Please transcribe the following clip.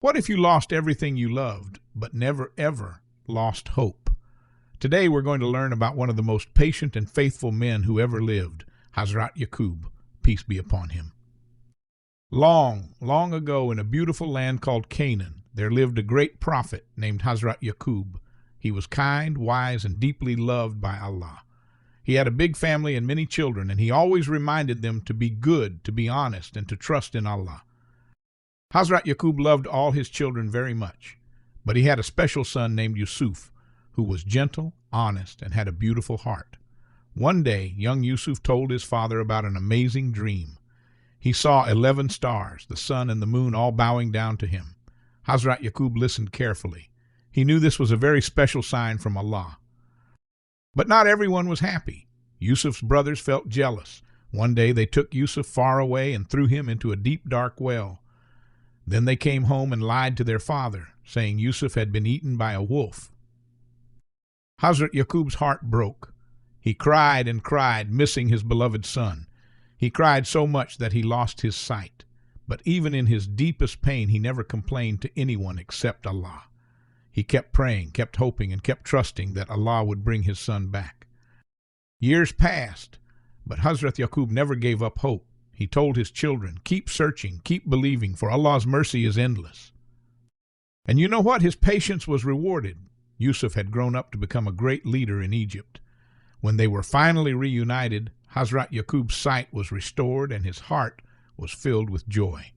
What if you lost everything you loved, but never ever lost hope? Today we're going to learn about one of the most patient and faithful men who ever lived, Hazrat Yaqub, peace be upon him. Long, long ago in a beautiful land called Canaan, there lived a great prophet named Hazrat Yaqub. He was kind, wise, and deeply loved by Allah. He had a big family and many children, and he always reminded them to be good, to be honest, and to trust in Allah. Hazrat Yaqub loved all his children very much, but he had a special son named Yousaf, who was gentle, honest, and had a beautiful heart. One day, young Yousaf told his father about an amazing dream. He saw 11 stars, the sun and the moon all bowing down to him. Hazrat Yaqub listened carefully. He knew this was a very special sign from Allah. But not everyone was happy. Yousaf's brothers felt jealous. One day they took Yousaf far away and threw him into a deep, dark well. Then they came home and lied to their father, saying Yousaf had been eaten by a wolf. Hazrat Yaqub's heart broke. He cried and cried, missing his beloved son. He cried so much that he lost his sight. But even in his deepest pain, he never complained to anyone except Allah. He kept praying, kept hoping, and kept trusting that Allah would bring his son back. Years passed, but Hazrat Yaqub never gave up hope. He told his children, keep searching, keep believing, for Allah's mercy is endless. And you know what? His patience was rewarded. Yousaf had grown up to become a great leader in Egypt. When they were finally reunited, Hazrat Yaqub's sight was restored and his heart was filled with joy.